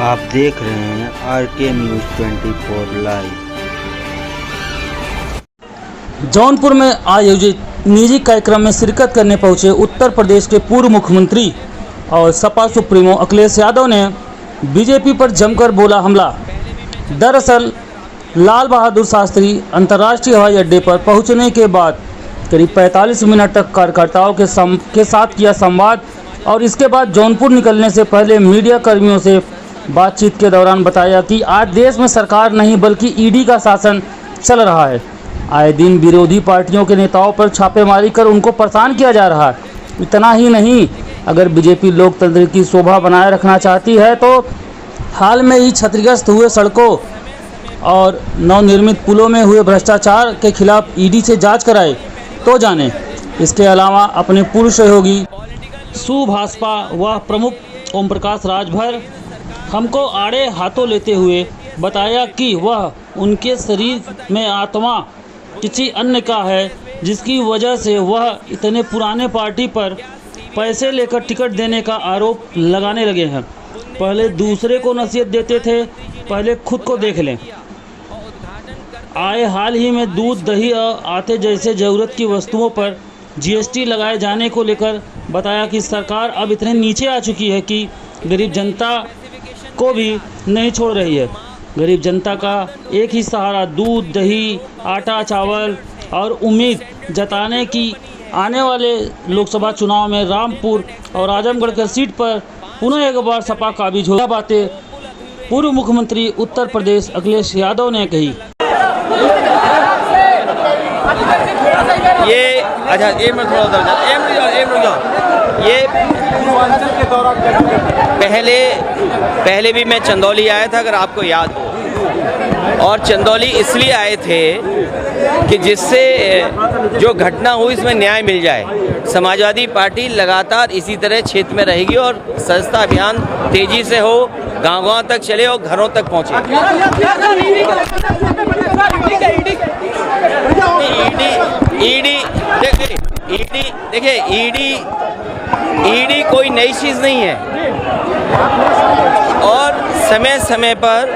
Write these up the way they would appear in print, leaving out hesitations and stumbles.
आप देख रहे हैं आरके न्यूज़ 24 लाइव। जौनपुर में आयोजित निजी कार्यक्रम में शिरकत करने पहुंचे उत्तर प्रदेश के पूर्व मुख्यमंत्री और सपा सुप्रीमो अखिलेश यादव ने बीजेपी पर जमकर बोला हमला। दरअसल लाल बहादुर शास्त्री अंतर्राष्ट्रीय हवाई अड्डे पर पहुंचने के बाद करीब 45 मिनट तक कार्यकर्ताओं के साथ किया संवाद और इसके बाद जौनपुर निकलने से पहले मीडिया कर्मियों से बातचीत के दौरान बताया कि आज देश में सरकार नहीं बल्कि ईडी का शासन चल रहा है। आए दिन विरोधी पार्टियों के नेताओं पर छापेमारी कर उनको परेशान किया जा रहा है। इतना ही नहीं, अगर बीजेपी लोकतंत्र की शोभा बनाए रखना चाहती है तो हाल में ही क्षतिग्रस्त हुए सड़कों और नवनिर्मित पुलों में हुए भ्रष्टाचार के खिलाफ ईडी से जांच कराए तो जाने। इसके अलावा अपने पूर्व सहयोगी सुभाषपा व प्रमुख ओम प्रकाश राजभर हमको आड़े हाथों लेते हुए बताया कि वह उनके शरीर में आत्मा किसी अन्य का है, जिसकी वजह से वह इतने पुराने पार्टी पर पैसे लेकर टिकट देने का आरोप लगाने लगे हैं। पहले दूसरे को नसीहत देते थे, पहले खुद को देख लें। आए हाल ही में दूध दही और आटे जैसे ज़रूरत की वस्तुओं पर जीएसटी लगाए जाने को लेकर बताया कि सरकार अब इतने नीचे आ चुकी है कि गरीब जनता को भी नहीं छोड़ रही है। गरीब जनता का एक ही सहारा दूध दही आटा चावल और उम्मीद जताने की आने वाले लोकसभा चुनाव में रामपुर और आजमगढ़ की सीट पर पुनः एक बार सपा काबिज होगा। बातें पूर्व मुख्यमंत्री उत्तर प्रदेश अखिलेश यादव ने कही। ये अच्छा ये पहले भी मैं चंदौली आया था, अगर आपको याद हो, और चंदौली इसलिए आए थे कि जिससे जो घटना हुई इसमें न्याय मिल जाए। समाजवादी पार्टी लगातार इसी तरह क्षेत्र में रहेगी और सदस्यता अभियान तेजी से हो, गांव-गांव तक चले और घरों तक पहुंचे। ईडी कोई नई चीज़ नहीं है और समय समय पर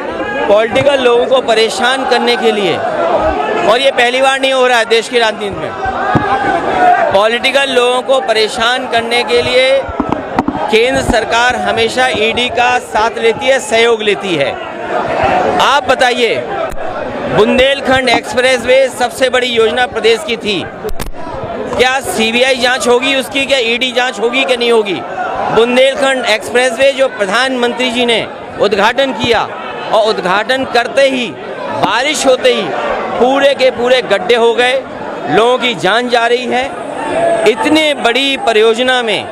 पॉलिटिकल लोगों को परेशान करने के लिए, और ये पहली बार नहीं हो रहा है देश की राजनीति में, पॉलिटिकल लोगों को परेशान करने के लिए केंद्र सरकार हमेशा ईडी का साथ लेती है, सहयोग लेती है। आप बताइए, बुंदेलखंड एक्सप्रेसवे सबसे बड़ी योजना प्रदेश की थी, क्या सीबीआई जांच होगी उसकी, क्या ईडी जांच होगी कि नहीं होगी? बुंदेलखंड एक्सप्रेसवे जो प्रधानमंत्री जी ने उद्घाटन किया और उद्घाटन करते ही बारिश होते ही पूरे के पूरे गड्ढे हो गए, लोगों की जान जा रही है। इतने बड़ी परियोजना में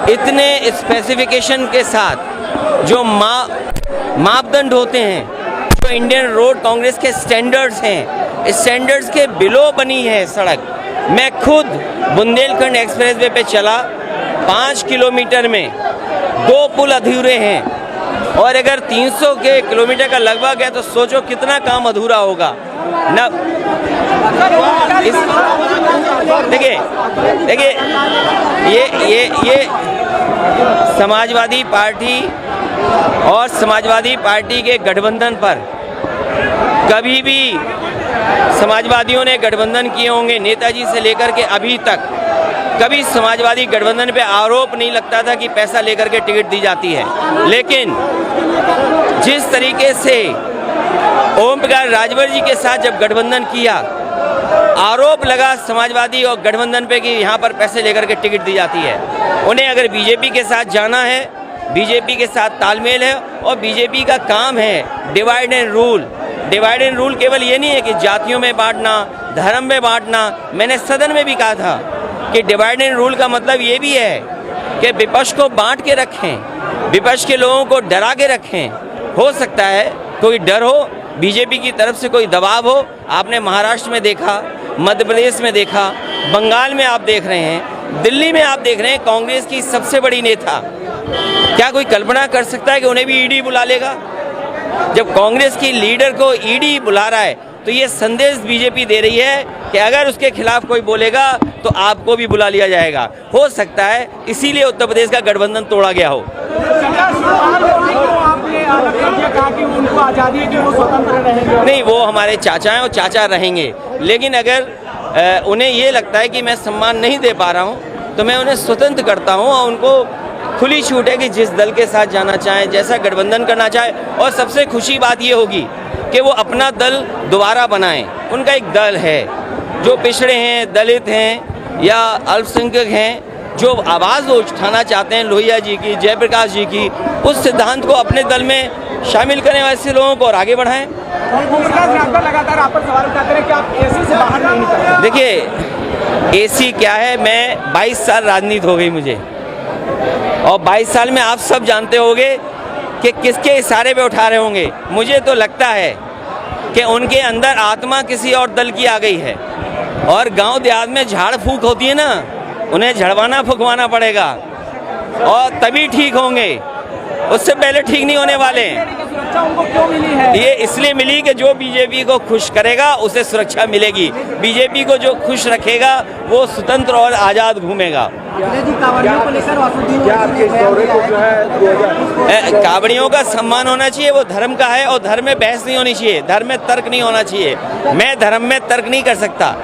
इतने स्पेसिफिकेशन के साथ जो मापदंड होते हैं, जो इंडियन रोड कांग्रेस के स्टैंडर्ड्स हैं, इस स्टैंडर्ड्स के बिलो बनी है सड़क। मैं खुद बुंदेलखंड एक्सप्रेसवे पे चला, 5 किलोमीटर में 2 पुल अधूरे हैं और अगर 300 के किलोमीटर का लगभग है तो सोचो कितना काम अधूरा होगा ना। देखिए ये समाजवादी पार्टी और समाजवादी पार्टी के गठबंधन पर कभी भी समाजवादियों ने गठबंधन किए होंगे, नेताजी से लेकर के अभी तक कभी समाजवादी गठबंधन पे आरोप नहीं लगता था कि पैसा लेकर के टिकट दी जाती है। लेकिन जिस तरीके से ओम प्रकाश राजभर जी के साथ जब गठबंधन किया, आरोप लगा समाजवादी और गठबंधन पे कि यहाँ पर पैसे लेकर के टिकट दी जाती है। उन्हें अगर बीजेपी के साथ जाना है, बीजेपी के साथ तालमेल है और बीजेपी का काम है divide and rule. Divide and rule केवल ये नहीं है कि जातियों में बांटना, धर्म में बांटना। मैंने सदन में भी कहा था कि डिवाइड एंड रूल का मतलब ये भी है कि विपक्ष को बांट के रखें, विपक्ष के लोगों को डरा के रखें। हो सकता है कोई डर हो, बीजेपी की तरफ से कोई दबाव हो। आपने महाराष्ट्र में देखा, मध्य प्रदेश में देखा, बंगाल में आप देख रहे हैं, दिल्ली में आप देख रहे हैं। कांग्रेस की सबसे बड़ी नेता, क्या कोई कल्पना कर सकता है कि उन्हें भी ईडी बुला लेगा? जब कांग्रेस की लीडर को ईडी बुला रहा है तो ये संदेश बीजेपी दे रही है कि अगर उसके खिलाफ कोई बोलेगा तो आपको भी बुला लिया जाएगा। हो सकता है इसीलिए उत्तर प्रदेश का गठबंधन तोड़ा गया हो। अलग कर दिया, कहा कि उनको आज़ादी है कि वो स्वतंत्र रहेंगे। नहीं, वो हमारे चाचा हैं और चाचा रहेंगे, लेकिन अगर उन्हें ये लगता है कि मैं सम्मान नहीं दे पा रहा हूँ तो मैं उन्हें स्वतंत्र करता हूँ और उनको खुली छूट है कि जिस दल के साथ जाना चाहें, जैसा गठबंधन करना चाहे। और सबसे खुशी बात ये होगी कि वो अपना दल दोबारा बनाएं। उनका एक दल है, जो पिछड़े हैं, दलित हैं या अल्पसंख्यक हैं, जो आवाज़ वो उठाना चाहते हैं लोहिया जी की, जयप्रकाश जी की, उस सिद्धांत को अपने दल में शामिल करने वाले लोगों को और आगे बढ़ाएं। लगातार आप पर सवाल उठाते रहे कि आप एसी से बाहर नहीं निकलते। देखिए, एसी क्या है, मैं 22 साल राजनीति हो गई मुझे, और 22 साल में आप सब जानते होंगे कि किसके इशारे पे उठा रहे होंगे। मुझे तो लगता है कि उनके अंदर आत्मा किसी और दल की आ गई है, और गांव देहात में झाड़ फूक होती है ना, उन्हें झड़वाना फुकवाना पड़ेगा और तभी ठीक होंगे, उससे पहले ठीक नहीं होने वाले हैं। सुरक्षा उनको क्यों मिली है? ये इसलिए मिली कि जो बीजेपी को खुश करेगा उसे सुरक्षा मिलेगी, बीजेपी को जो खुश रखेगा वो स्वतंत्र और आज़ाद घूमेगा। कावड़ियों का सम्मान होना चाहिए, वो धर्म का है, और धर्म में बहस नहीं होनी चाहिए, धर्म में तर्क नहीं होना चाहिए। मैं धर्म में तर्क नहीं कर सकता,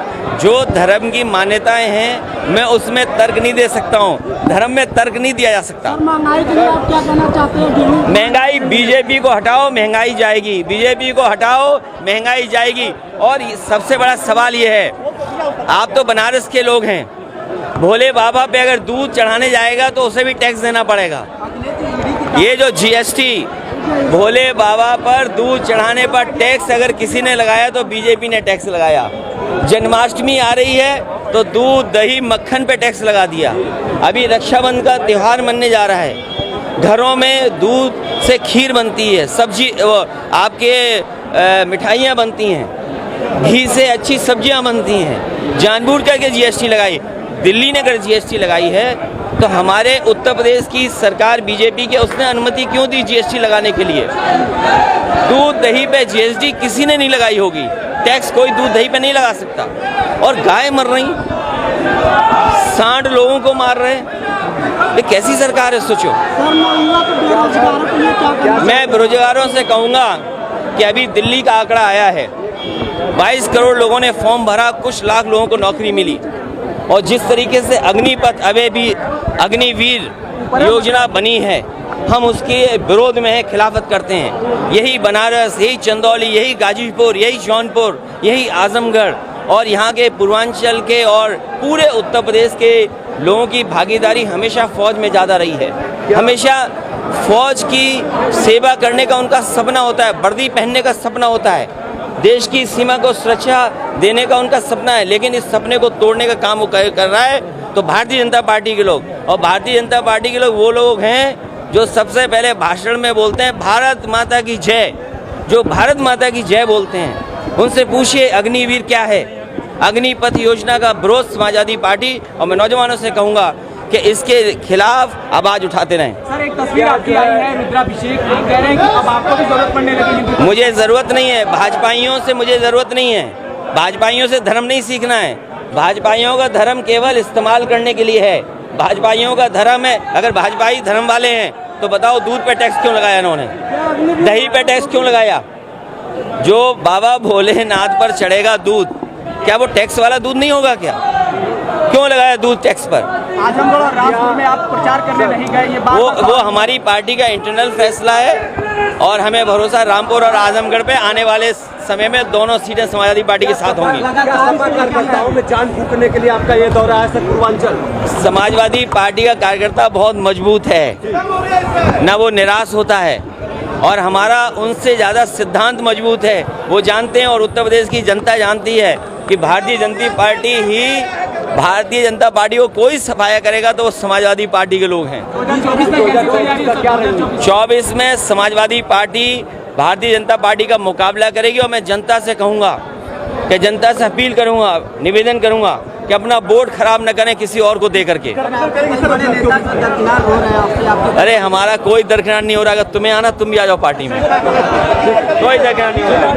जो धर्म की मान्यताएं हैं मैं उसमें तर्क नहीं दे सकता हूँ, धर्म में तर्क नहीं दिया जा सकता। महंगाई के लिए आप क्या कहना चाहते हैं? महंगाई, बीजेपी को हटाओ महंगाई जाएगी, बीजेपी को हटाओ महंगाई जाएगी। और सबसे बड़ा सवाल ये है, आप तो बनारस के लोग हैं, भोले बाबा पे अगर दूध चढ़ाने जाएगा तो उसे भी टैक्स देना पड़ेगा। ये जो जीएसटी, भोले बाबा पर दूध चढ़ाने पर टैक्स अगर किसी ने लगाया तो बीजेपी ने टैक्स लगाया। जन्माष्टमी आ रही है तो दूध, दही, मक्खन पे टैक्स लगा दिया। अभी रक्षाबंधन का त्यौहार मनने जा रहा है, घरों में दूध से खीर बनती है, सब्जी आपके मिठाइयाँ बनती हैं, घी से अच्छी सब्जियाँ बनती हैं, जानबूझ करके जीएसटी लगाई। दिल्ली ने अगर जीएसटी लगाई है तो हमारे उत्तर प्रदेश की सरकार बीजेपी के, उसने अनुमति क्यों दी जीएसटी लगाने के लिए? दूध दही पे जीएसटी किसी ने नहीं लगाई होगी, टैक्स कोई दूध दही पे नहीं लगा सकता। और गाय मर रही, सांड लोगों को मार रहे, ये कैसी सरकार है सोचो। मैं बेरोजगारों से कहूँगा कि अभी दिल्ली का आंकड़ा आया है, 22 करोड़ लोगों ने फॉर्म भरा, कुछ लाख लोगों को नौकरी मिली। और जिस तरीके से अग्निपथ, अग्निवीर योजना बनी है, हम उसके विरोध में है, खिलाफत करते हैं। यही बनारस, यही चंदौली, यही गाजीपुर, यही जौनपुर, यही आजमगढ़ और यहाँ के पूर्वांचल के और पूरे उत्तर प्रदेश के लोगों की भागीदारी हमेशा फौज में ज़्यादा रही है। हमेशा फौज की सेवा करने का उनका सपना होता है, वर्दी पहनने का सपना होता है, देश की सीमा को सुरक्षा देने का उनका सपना है। लेकिन इस सपने को तोड़ने का काम वो कर रहा है तो भारतीय जनता पार्टी के लोग, और भारतीय जनता पार्टी के लोग वो लोग हैं जो सबसे पहले भाषण में बोलते हैं भारत माता की जय, जो भारत माता की जय बोलते हैं। उनसे पूछिए अग्निवीर क्या है। अग्निपथ योजना का विरोध समाजवादी पार्टी, और मैं नौजवानों से कहूँगा कि इसके खिलाफ आवाज उठाते रहें। सर, एक तस्वीर आपकी आई है रुद्राभिषेक, आप कह रहे हैं कि अब आपको भी जरूरत पड़ने लगी। मुझे ज़रूरत नहीं है, भाजपाइयों से मुझे ज़रूरत नहीं है, भाजपाइयों से धर्म नहीं सीखना है। भाजपाइयों का धर्म केवल इस्तेमाल करने के लिए है, भाजपाइयों का धर्म है। अगर भाजपाई धर्म वाले हैं तो बताओ दूध पे टैक्स क्यों लगाया इन्होंने, दही पे टैक्स क्यों लगाया? जो बाबा भोलेनाथ पर चढ़ेगा दूध, क्या वो टैक्स वाला दूध नहीं होगा क्या? क्यों लगाया दूध टैक्स पर? आजमगढ़ और रामपुर में आप प्रचार करने नहीं गए, ये बात वो हमारी पार्टी का इंटरनल फैसला है, और हमें भरोसा रामपुर और आजमगढ़ पे आने वाले समय में दोनों सीटें समाजवादी पार्टी के साथ होंगी। कार्यकर्ताओं में जान फूकने के लिए आपका ये दौरा है सर पूर्वांचल? समाजवादी पार्टी का कार्यकर्ता बहुत मजबूत है, ना वो निराश होता है, और हमारा उनसे ज़्यादा सिद्धांत मजबूत है। वो जानते हैं और उत्तर प्रदेश की जनता जानती है कि भारतीय जनता पार्टी को कोई सफाया करेगा तो वो समाजवादी पार्टी के लोग हैं। 24 में समाजवादी पार्टी भारतीय जनता पार्टी का मुकाबला करेगी, और मैं जनता से कहूँगा कि जनता से अपील करूँगा, निवेदन करूँगा कि अपना वोट खराब न करें किसी और को दे करके। अरे हमारा कोई दरकिनार नहीं हो रहा, अगर तुम्हें आना तुम भी आ जाओ पार्टी में, कोई दरकिनार नहीं हो रहा।